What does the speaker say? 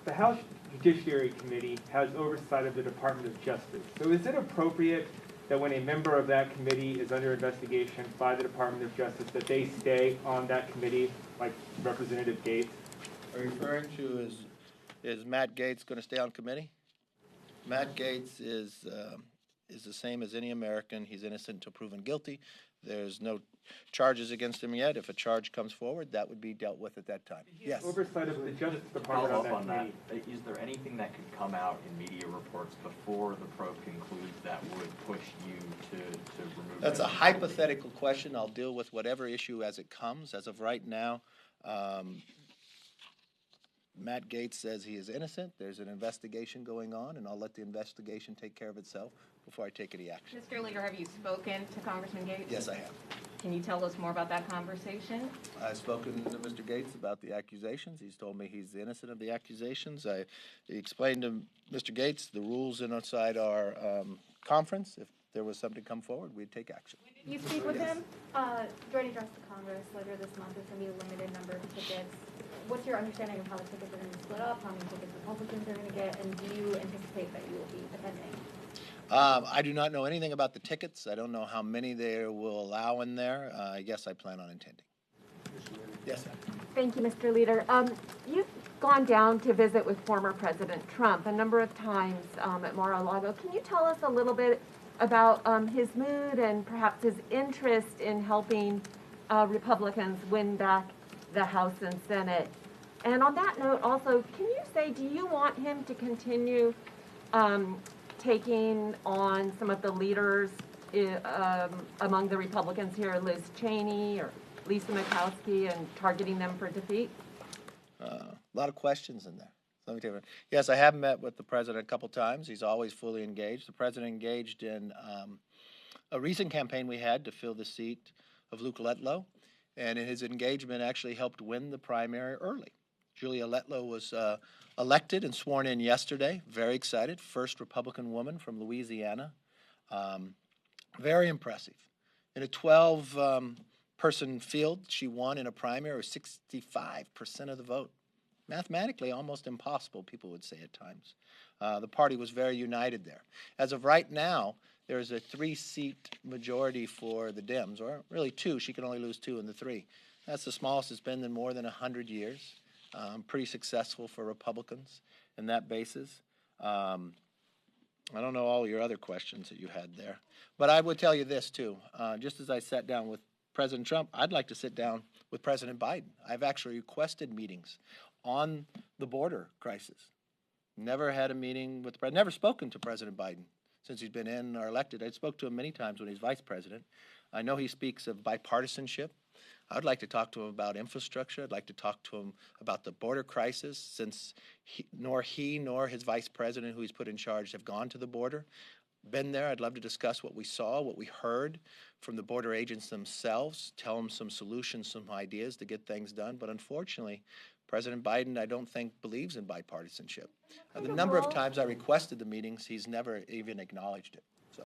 the House Judiciary Committee has oversight of the Department of Justice. So is it appropriate that when a member of that committee is under investigation by the Department of Justice that they stay on that committee, like Representative Gaetz? Are you referring to is Matt Gaetz going to stay on committee? Matt Gaetz is the same as any American. He's innocent until proven guilty. There's no charges against him yet. If a charge comes forward, that would be dealt with at that time. Yes. Oversight of the Justice To Department follow up on that on committee. that, is there anything that could come out in media reports before the probe concludes that would push you to remove? That's a hypothetical question. I'll deal with whatever issue as it comes. As of right now, Matt Gaetz says he is innocent. There's an investigation going on, and I'll let the investigation take care of itself before I take any action. Mr. Leader, have you spoken to Congressman Gaetz? Yes, I have. Can you tell us more about that conversation? I've spoken to Mr. Gaetz about the accusations. He's told me he's innocent of the accusations. I explained to Mr. Gaetz the rules inside our conference. If there was something to come forward, we'd take action. You speak with him? During address to Congress later this month, there's going to be a limited number of tickets. What's your understanding of how the tickets are going to be split up, how many tickets Republicans are going to get, and do you anticipate that you will be attending? I do not know anything about the tickets. I don't know how many they will allow in there. Yes, I plan on attending. Yes, ma'am. Thank you, Mr. Leader. You've gone down to visit with former President Trump a number of times at Mar-a-Lago. Can you tell us a little bit about his mood and perhaps his interest in helping Republicans win back the House and Senate? And on that note, also, can you say, do you want him to continue taking on some of the leaders among the Republicans here, Liz Cheney or Lisa Murkowski, and targeting them for defeat? A lot of questions in there. Let me tell you. Yes, I have met with the president a couple times. He's always fully engaged. The president engaged in a recent campaign we had to fill the seat of Luke Letlow, and in his engagement actually helped win the primary early. Julia Letlow was elected and sworn in yesterday. Very excited. First Republican woman from Louisiana. Very impressive. In a 12-person field, she won in a primary with 65% of the vote. Mathematically, almost impossible, people would say at times. The party was very united there. As of right now, there is a 3-seat majority for the Dems, or really 2. She can only lose 2 in the 3. That's the smallest it's been in more than 100 years. Pretty successful for Republicans in that basis. I don't know all your other questions that you had there. But I would tell you this, too. Just as I sat down with President Trump, I'd like to sit down with President Biden. I've actually requested meetings on the border crisis. Never had a meeting with the president, never spoken to President Biden since he's been in or elected. I spoke to him many times when he's vice president. I know he speaks of bipartisanship. I'd like to talk to him about infrastructure. I'd like to talk to him about the border crisis, since neither he nor his vice president, who he's put in charge, have gone to the border. Been there. I'd love to discuss what we saw, what we heard from the border agents themselves, tell them some solutions, some ideas to get things done. But unfortunately, President Biden, I don't think, believes in bipartisanship. The number of times I requested the meetings, he's never even acknowledged it.